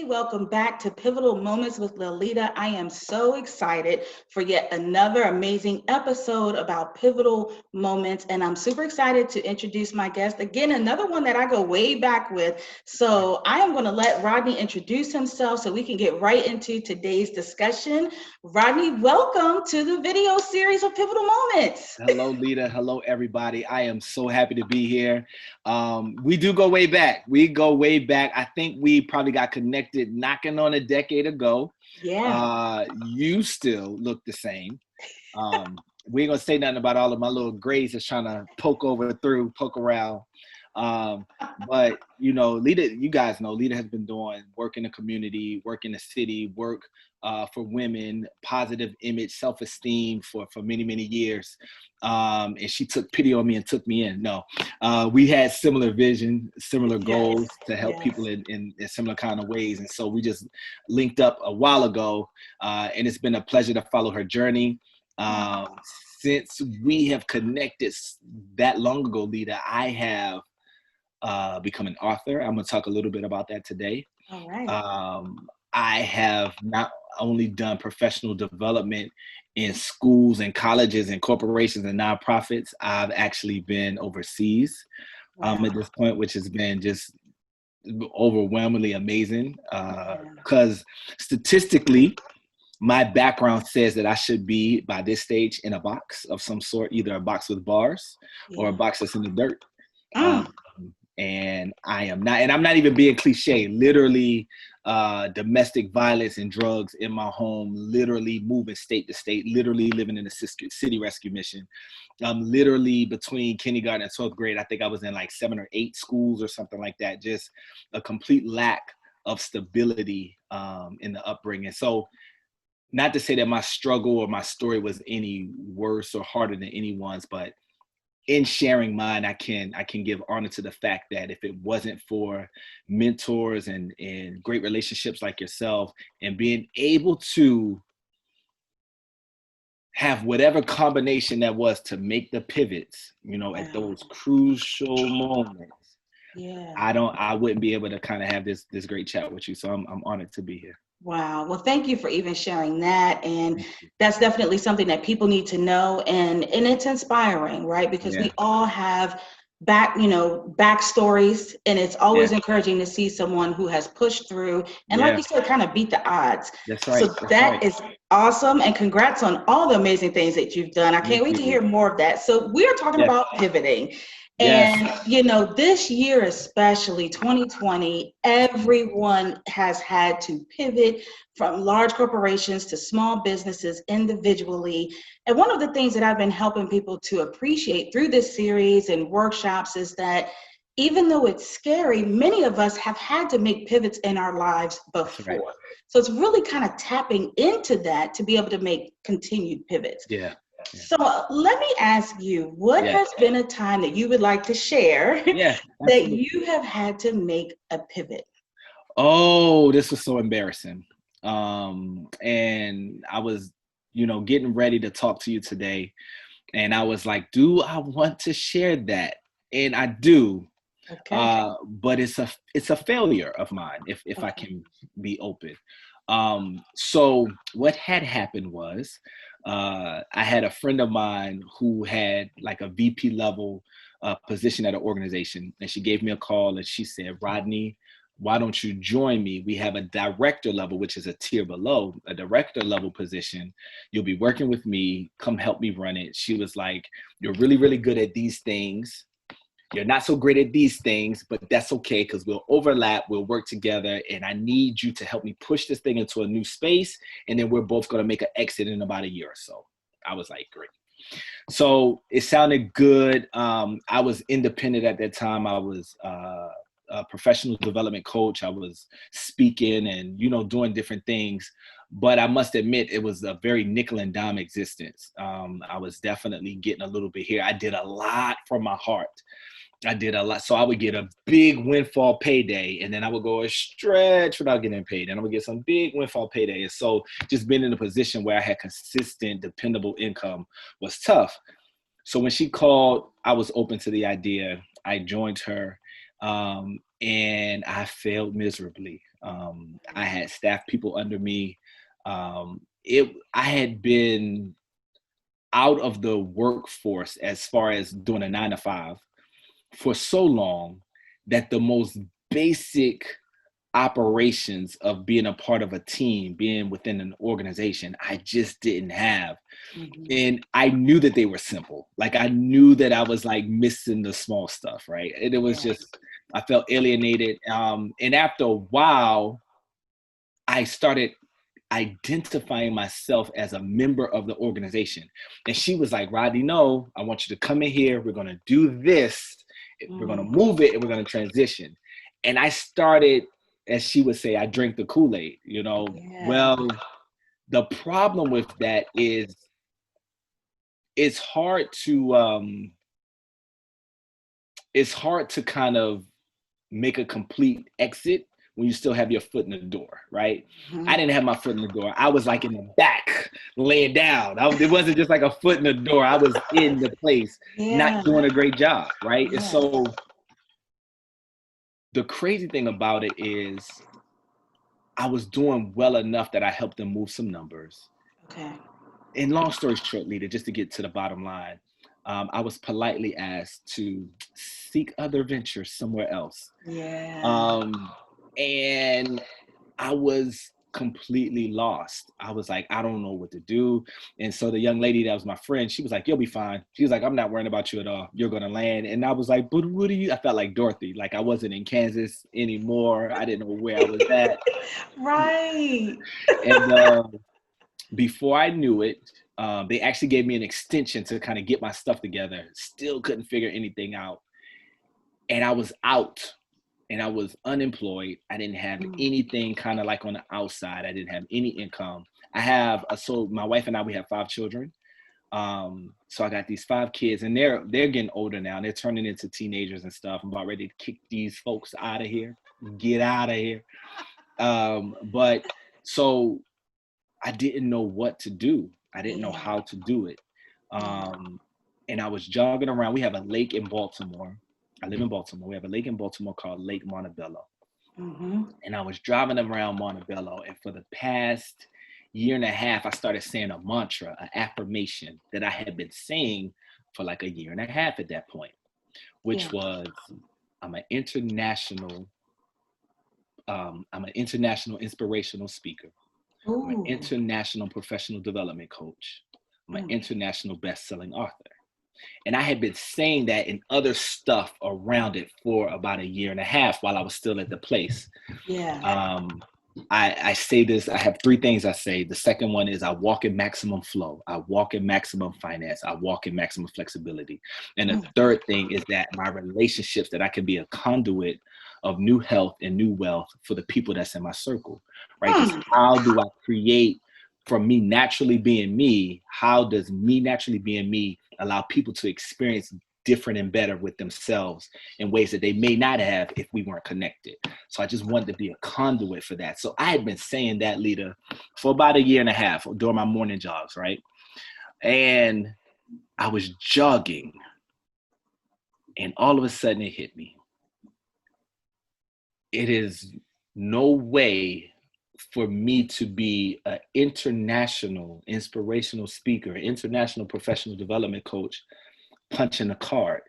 everybody. Welcome back to Pivotal Moments with Liletta. I am so excited for yet another amazing episode about pivotal moments. And I'm super excited to introduce my guest. Again, another one that I go way back with. So I am going to let Rodney introduce himself so we can get right into today's discussion. Rodney, welcome to the video series of Pivotal Moments. Hello, Lita. Hello, everybody. I am so happy to be here. We do go way back. We go way back. I think we probably got connected knocking on a decade ago. Yeah. You still look the same. We ain't gonna say nothing about all of my little grays that's trying to poke around. But Lita, you guys know Lita has been doing work in the community, work in the city, work for women, positive image, self-esteem for many, many years. And she took pity on me and took me in. No, we had similar vision, similar goals to help people in similar kind of ways. And so we just linked up a while ago, and it's been a pleasure to follow her journey. Since we have connected that long ago, Lita, I have become an author. I'm going to talk a little bit about that today. All right. I have not only done professional development in schools and colleges and corporations and nonprofits, I've actually been overseas at this point, which has been just overwhelmingly amazing because statistically, my background says that I should be, by this stage, in a box of some sort, either a box with bars or a box that's in the dirt. And I am not, and I'm not even being cliche, literally domestic violence and drugs in my home, literally moving state to state, literally living in a city rescue mission. Literally between kindergarten and 12th grade, I think I was in like 7 or 8 schools or something like that. Just a complete lack of stability in the upbringing. So not to say that my struggle or my story was any worse or harder than anyone's, but in sharing mine, I can give honor to the fact that if it wasn't for mentors and great relationships like yourself and being able to have whatever combination that was to make the pivots, at those crucial moments, I wouldn't be able to kind of have this great chat with you. So I'm honored to be here. Wow. Well, thank you for even sharing that. And that's definitely something that people need to know. And it's inspiring, right? Because we all have backstories, and it's always encouraging to see someone who has pushed through and like you said, kind of beat the odds. That's right. So that is awesome. And congrats on all the amazing things that you've done. I can't wait to hear more of that. So we are talking about pivoting. And, this year, especially 2020, everyone has had to pivot from large corporations to small businesses individually. And one of the things that I've been helping people to appreciate through this series and workshops is that even though it's scary, many of us have had to make pivots in our lives before. Right. So it's really kind of tapping into that to be able to make continued pivots. Yeah. So let me ask you, what has been a time that you would like to share that you have had to make a pivot? Oh, this was so embarrassing. And I was, getting ready to talk to you today. And I was like, do I want to share that? And I do. Okay. But it's a failure of mine, if I can be open. So what had happened was, I had a friend of mine who had like a VP level position at an organization, and she gave me a call and she said, Rodney, why don't you join me? We have a director level, which is a tier below, a director level position. You'll be working with me. Come help me run it. She was like, you're really, really good at these things. You're not so great at these things, but that's okay because we'll overlap, we'll work together, and I need you to help me push this thing into a new space, and then we're both going to make an exit in about a year or so. I was like, great. So it sounded good. I was independent at that time. I was a professional development coach. I was speaking and, doing different things. But I must admit, it was a very nickel and dime existence. I was definitely getting a little bit here. I did a lot from my heart. I did a lot. So I would get a big windfall payday, and then I would go a stretch without getting paid. And I would get some big windfall payday. And so just being in a position where I had consistent, dependable income was tough. So when she called, I was open to the idea. I joined her, and I failed miserably. I had staff people under me. I had been out of the workforce as far as doing a 9 to 5 for so long that the most basic operations of being a part of a team, being within an organization, I just didn't have. Mm-hmm. And I knew that they were simple. Like I knew that I was like missing the small stuff, right? And it was just, I felt alienated. And after a while, I started identifying myself as a member of the organization. And she was like, Rodney, no, I want you to come in here. We're going to do this. We're going to move it and we're going to transition. And I started, as she would say, I drank the Kool-Aid, you know. Yeah. Well, the problem with that is it's hard to kind of make a complete exit when you still have your foot in the door, right? Mm-hmm. I didn't have my foot in the door. I was like in the back, laying down. It wasn't just like a foot in the door. I was in the place, not doing a great job, right? Yeah. And so the crazy thing about it is I was doing well enough that I helped them move some numbers. Okay. And long story short, Lita, just to get to the bottom line, I was politely asked to seek other ventures somewhere else. Yeah. And I was completely lost. I was like, I don't know what to do. And so the young lady that was my friend, she was like, you'll be fine. She was like, I'm not worrying about you at all. You're going to land. And I was like, but what are you? I felt like Dorothy. Like I wasn't in Kansas anymore. I didn't know where I was at. Right. And before I knew it, they actually gave me an extension to kind of get my stuff together. Still couldn't figure anything out. And I was out. And I was unemployed. I didn't have anything kind of like on the outside. I didn't have any income. So my wife and I, we have 5 children. So I got these 5 kids and they're getting older now. They're turning into teenagers and stuff. I'm about ready to kick these folks out of here, get out of here. But so I didn't know what to do. I didn't know how to do it. And I was jogging around. We have a lake in Baltimore. I live in Baltimore. We have a lake in Baltimore called Lake Montebello. Mm-hmm. And I was driving around Montebello. And for the past 1.5 years, I started saying a mantra, an affirmation that I had been saying for like 1.5 years at that point, which was, I'm an international inspirational speaker. Ooh. I'm an international professional development coach. I'm an international best-selling author. And I had been saying that in other stuff around it for about 1.5 years while I was still at the place. Yeah. I say this, I have 3 things I say. The second one is I walk in maximum flow. I walk in maximum finance. I walk in maximum flexibility. And the third thing is that my relationships, that I can be a conduit of new health and new wealth for the people that's in my circle, right? Just how do I create, from me naturally being me, how does me naturally being me allow people to experience different and better with themselves in ways that they may not have if we weren't connected. So I just wanted to be a conduit for that. So I had been saying that, Lita, for about 1.5 years during my morning jogs, right? And I was jogging and all of a sudden it hit me. It is no way for me to be an international inspirational speaker, international professional development coach, punching a card.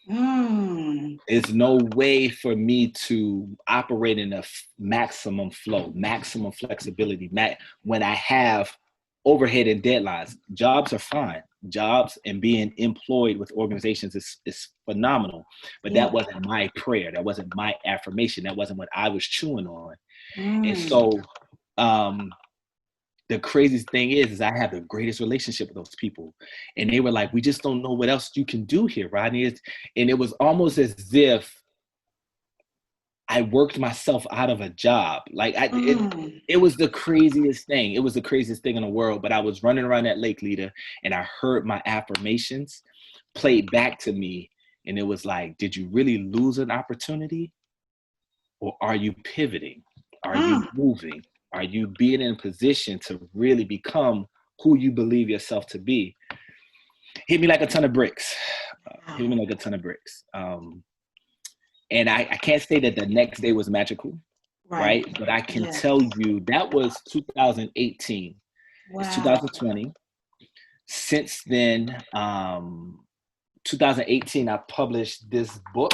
There's no way for me to operate in a maximum flow, maximum flexibility, when I have overhead and deadlines. Jobs are fine. Jobs and being employed with organizations is phenomenal. But that wasn't my prayer. That wasn't my affirmation. That wasn't what I was chewing on. And so the craziest thing is I have the greatest relationship with those people. And they were like, we just don't know what else you can do here, Rodney. And it was almost as if I worked myself out of a job. Like it was the craziest thing. It was the craziest thing in the world. But I was running around that lake, Lita, and I heard my affirmations played back to me. And it was like, did you really lose an opportunity? Or are you pivoting? Are you moving? Are you being in a position to really become who you believe yourself to be? Hit me like a ton of bricks. Hit me like a ton of bricks. And I can't say that the next day was magical. right? But I can tell you that was 2018. Wow. It's 2020. Since then, 2018, I published this book.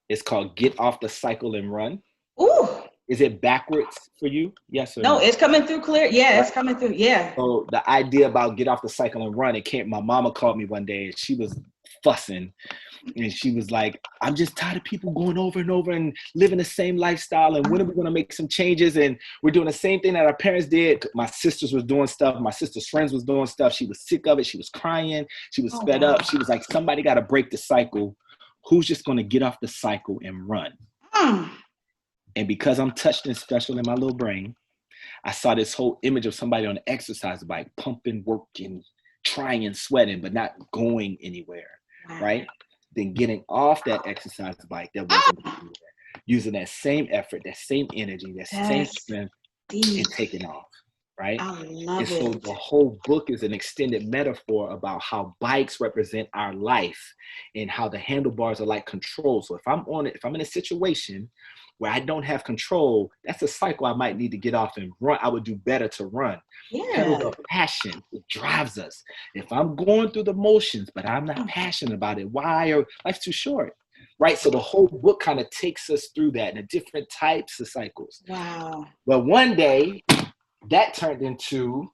It's called Get Off the Cycle and Run. Ooh. Is it backwards for you? Yes or no? No, it's coming through clear. Yeah, it's coming through. Yeah. So the idea about get off the cycle and run, it came, my mama called me one day and she was fussing. And she was like, I'm just tired of people going over and over and living the same lifestyle. And when are we going to make some changes? And we're doing the same thing that our parents did. My sisters was doing stuff. My sister's friends was doing stuff. She was sick of it. She was crying. She was fed up. She was like, somebody got to break the cycle. Who's just going to get off the cycle and run? And because I'm touched and special in my little brain, I saw this whole image of somebody on an exercise bike, pumping, working, trying and sweating, but not going anywhere, right? Then getting off that exercise bike that wasn't anywhere, using that same effort, that same energy, that same strength, and taking off, right? I love it. So the whole book is an extended metaphor about how bikes represent our life and how the handlebars are like control. So if I'm in a situation where I don't have control, that's a cycle I might need to get off and run. I would do better to run. Pedals are passion. It drives us. If I'm going through the motions, but I'm not passionate about it, why? Or life's too short, right? So the whole book kind of takes us through that and the different types of cycles. Wow. But one day, that turned into,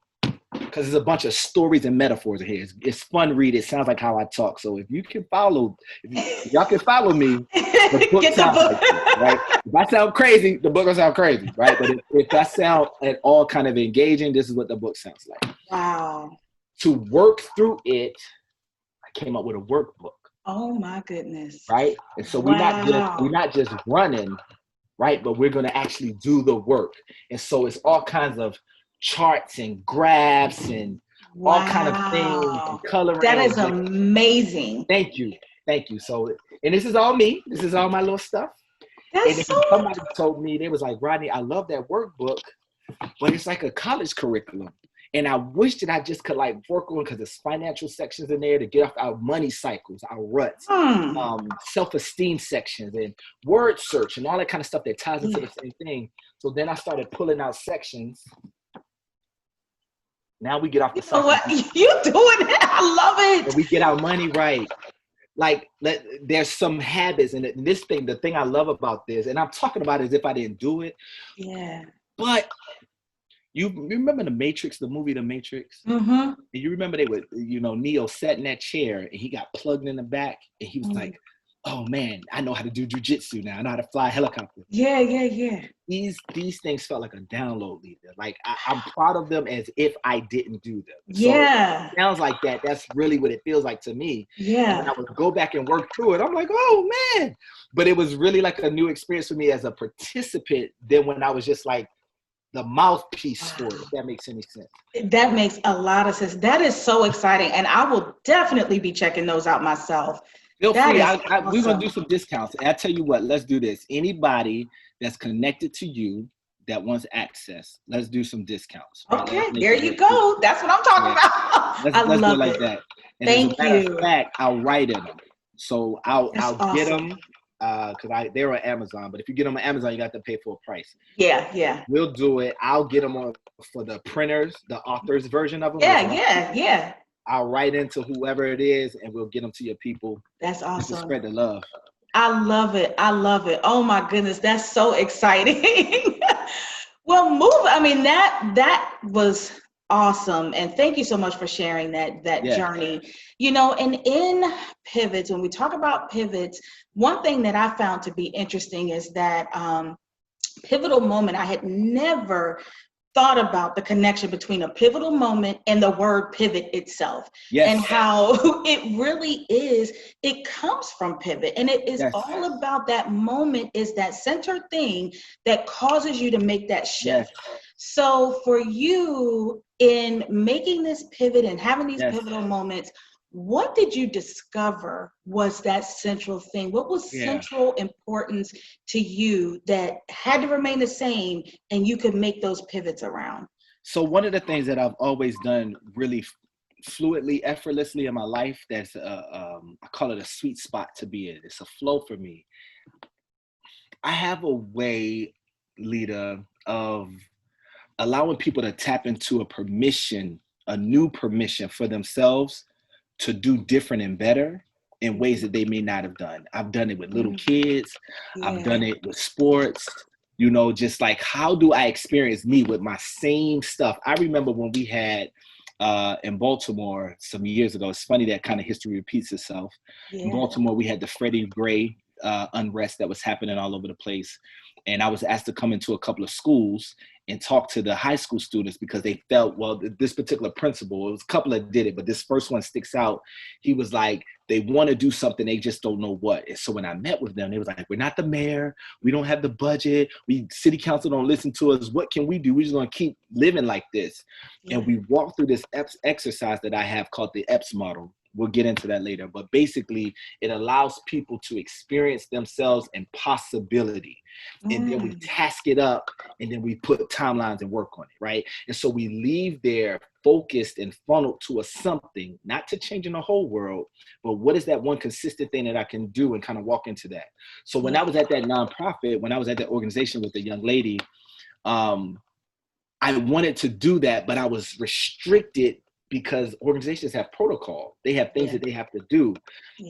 because there's a bunch of stories and metaphors in here. It's fun read. It sounds like how I talk. So if you can follow, if y'all can follow me, the book sounds like this, right? If I sound crazy, the book will sound crazy, right? But if I sound at all kind of engaging, this is what the book sounds like. Wow. To work through it, I came up with a workbook. Oh my goodness. Right? And so we're not just running, right? But we're going to actually do the work. And so it's all kinds of charts and graphs and all kind of things and coloring. That is amazing. Thank you. So, and this is all me. This is all my little stuff. That's and somebody told me, they was like, Rodney, I love that workbook, but it's like a college curriculum. And I wish that I just could like work on, because there's financial sections in there to get off our money cycles, our ruts, self-esteem sections and word search and all that kind of stuff that ties into the same thing. So then I started pulling out sections. Now we get off the cycle. What you doing it? I love it. And we get our money right. Like there's some habits, and this thing, the thing I love about this, and I'm talking about it as if I didn't do it. Yeah. But you remember the Matrix, the movie The Matrix? Mm-hmm. And you remember they would, Neo sat in that chair and he got plugged in the back and he was like, oh man, I know how to do jujitsu now. I know how to fly a helicopter. Yeah. These things felt like a download leader. Like I'm proud of them as if I didn't do them. Yeah. So it sounds like that. That's really what it feels like to me. Yeah. And I would go back and work through it. I'm like, oh man. But it was really like a new experience for me as a participant than when I was just like the mouthpiece for it, if that makes any sense. That makes a lot of sense. That is so exciting. And I will definitely be checking those out myself. Feel free. We're going to do some discounts. And I tell you what, let's do this. Anybody that's connected to you that wants access, let's do some discounts. Right? Okay, there you go. That's what I'm talking about. Let's do it like that. And Thank as a matter you. of fact, I'll write in them. So I'll get them. Because they're on Amazon, but if you get them on Amazon, you got to pay full price. Yeah. We'll do it. I'll get them on for the printers, the author's version of them. Yeah. I'll write into whoever it is, and we'll get them to your people. That's awesome. Just to spread the love. I love it. Oh my goodness, that's so exciting. Well, that was awesome. And thank you so much for sharing that journey. And in pivots, when we talk about pivots, one thing that I found to be interesting is that pivotal moment, I had never thought about the connection between a pivotal moment and the word pivot itself. Yes. And how it really is, it comes from pivot. And it is all about that moment, is that center thing that causes you to make that shift. Yes. So for you, in making this pivot and having these pivotal moments, what did you discover was that central thing? What was central importance to you that had to remain the same and you could make those pivots around? So one of the things that I've always done really fluidly, effortlessly in my life, that's I call it a sweet spot to be in. It's a flow for me. I have a way, Lita, of allowing people to tap into a new permission for themselves to do different and better in ways that they may not have done. I've done it with little kids. I've done it with sports, just like, how do I experience me with my same stuff? I remember when we had in Baltimore some years ago, it's funny that kind of history repeats itself. In Baltimore, we had the Freddie Gray unrest that was happening all over the place. And I was asked to come into a couple of schools and talk to the high school students because they felt, well, this particular principal, it was a couple that did it, but this first one sticks out. He was like, they want to do something, they just don't know what. And so when I met with them, they was like, we're not the mayor. We don't have the budget. City council don't listen to us. What can we do? We're just going to keep living like this. And we walked through this exercise that I have called the EPS model. We'll get into that later, but basically it allows people to experience themselves in possibility. And then we task it up and then we put timelines and work on it, right? And so we leave there focused and funneled to a something, not to changing the whole world, but what is that one consistent thing that I can do and kind of walk into that. So when I was at that nonprofit, when I was at that organization with the young lady, I wanted to do that, but I was restricted because organizations have protocol. They have things that they have to do.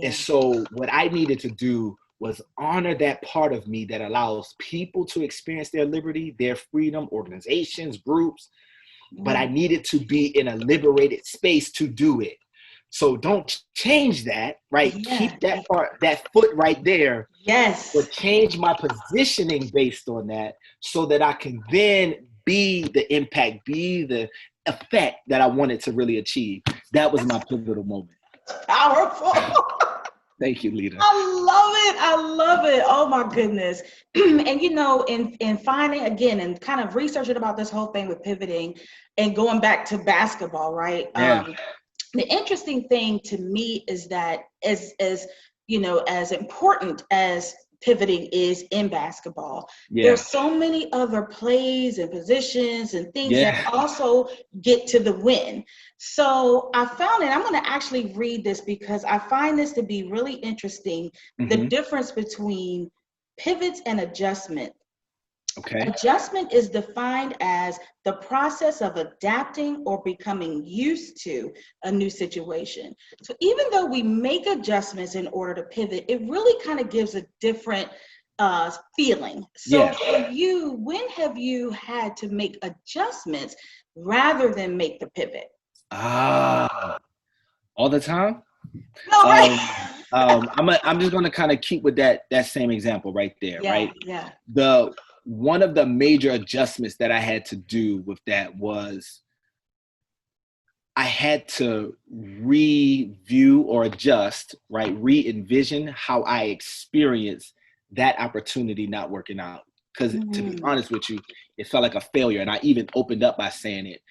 And so what I needed to do was honor that part of me that allows people to experience their liberty, their freedom, organizations, groups, but I needed to be in a liberated space to do it. So don't change that, right? Keep that part, that foot right there. Yes. But change my positioning based on that so that I can then be the impact, be the effect that I wanted to really achieve. That was my pivotal moment. Powerful. Thank you, Lita. I love it. Oh my goodness. And in finding again and kind of researching about this whole thing with pivoting and going back to basketball, right? The interesting thing to me is that as important as pivoting is in basketball, there's so many other plays and positions and things that also get to the win. So I found it, I'm going to actually read this because I find this to be really interesting, the difference between pivots and adjustment. Adjustment is defined as the process of adapting or becoming used to a new situation. So even though we make adjustments in order to pivot, it really kind of gives a different feeling. So for you, when have you had to make adjustments rather than make the pivot? All the time. No, right. I'm just going to kind of keep with that same example right there, right? One of the major adjustments that I had to do with that was I had to review or adjust, right? Re-envision how I experienced that opportunity not working out. Because to be honest with you, it felt like a failure. And I even opened up by saying it.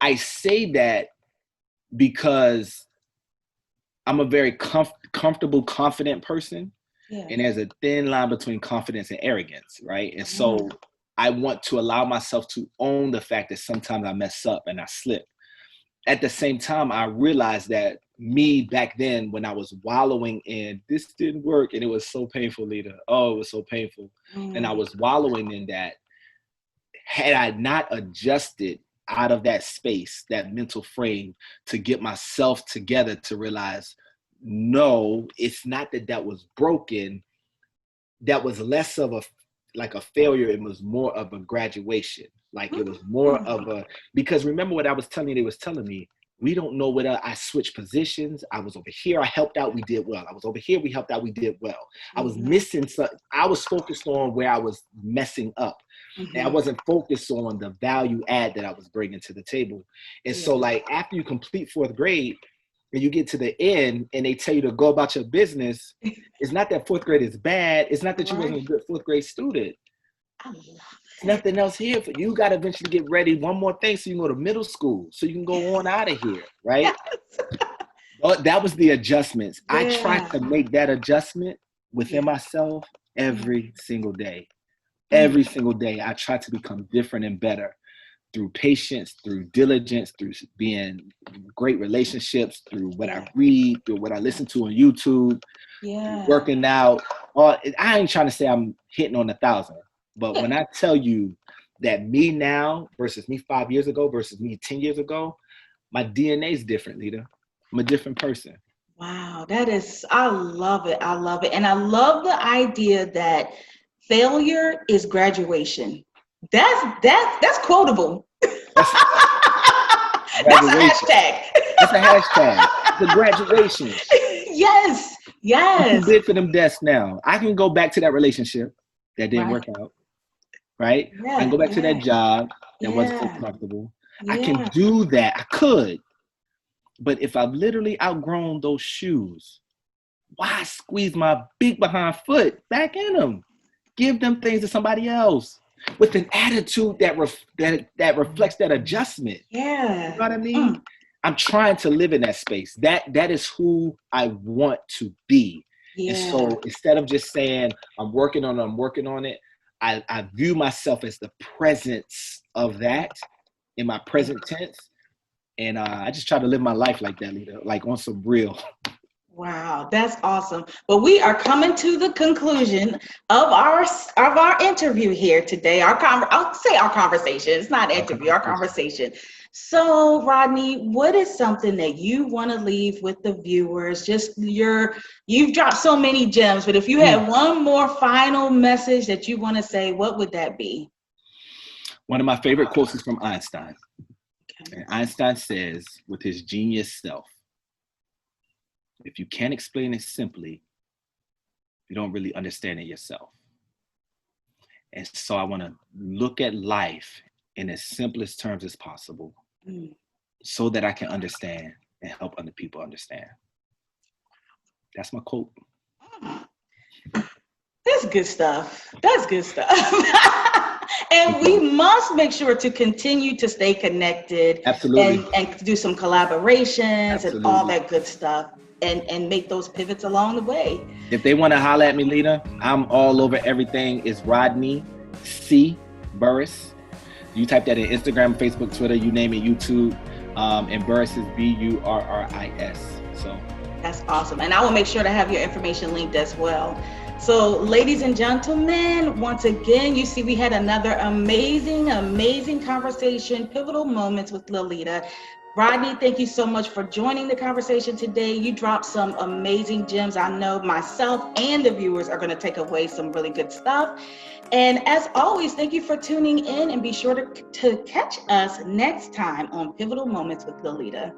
I say that because I'm a very comfortable, confident person. And there's a thin line between confidence and arrogance, right? And so I want to allow myself to own the fact that sometimes I mess up and I slip. At the same time, I realized that me back then when I was wallowing in, this didn't work, and it was so painful, Lita. Oh, it was so painful. And I was wallowing in that. Had I not adjusted out of that space, that mental frame, to get myself together to realize, no, it's not that was broken. That was less of a failure. It was more of a graduation. Like it was more of because remember what I was telling you, they was telling me, we don't know what I switched positions. I was over here, I helped out, we did well. I was over here, we helped out, we did well. I was missing something. I was focused on where I was messing up. And I wasn't focused on the value add that I was bringing to the table. And so like after you complete fourth grade, and you get to the end and they tell you to go about your business, it's not that fourth grade is bad. It's not that you wasn't a good fourth grade student. I love it. Nothing else here for you. Got to eventually get ready. One more thing so you can go to middle school, so you can go on out of here, right? But that was the adjustments. I tried to make that adjustment within myself every single day. Every single day, I tried to become different and better. Through patience, through diligence, through being great relationships, through what I read, through what I listen to on YouTube, through working out, I ain't trying to say I'm hitting on 1,000, but when I tell you that me now versus me 5 years ago versus me 10 years ago, my DNA is different, Lita. I'm a different person. Wow, I love it. I love it. And I love the idea that failure is graduation. That's quotable. That's a hashtag. That's a hashtag. The graduation. Yes. I'm too big for them desks now. I can go back to that relationship that didn't work out. Right? I can go back to that job that wasn't so comfortable. I can do that. I could. But if I've literally outgrown those shoes, why squeeze my big behind foot back in them? Give them things to somebody else with an attitude that reflects that adjustment. Yeah. You know what I mean? I'm trying to live in that space. That is who I want to be. Yeah. And so instead of just saying, I'm working on it, I view myself as the presence of that in my present tense. And I just try to live my life like that, Lita, like on some real. Wow, that's awesome. But we are coming to the conclusion of our interview here today. I'll say our conversation. It's not an interview, our conversation. So, Rodney, what is something that you want to leave with the viewers? Just you've dropped so many gems, but if you had one more final message that you want to say, what would that be? One of my favorite quotes is from Einstein. And Einstein says, with his genius self, if you can't explain it simply, you don't really understand it yourself. And so I want to look at life in as simplest terms as possible so that I can understand and help other people understand. That's my quote. That's good stuff. That's good stuff. And we must make sure to continue to stay connected. Absolutely. And do some collaborations and all that good stuff and make those pivots along the way. If they want to holler at me, Lita, I'm all over everything. It's Rodney C. Burris. You type that in Instagram, Facebook, Twitter, you name it, YouTube. And Burris is Burris. So that's awesome. And I will make sure to have your information linked as well. So, ladies and gentlemen, once again, you see we had another amazing conversation, pivotal moments with Liletta. Rodney, thank you so much for joining the conversation today. You dropped some amazing gems. I know myself and the viewers are going to take away some really good stuff. And as always, thank you for tuning in, and be sure to catch us next time on Pivotal Moments with Liletta.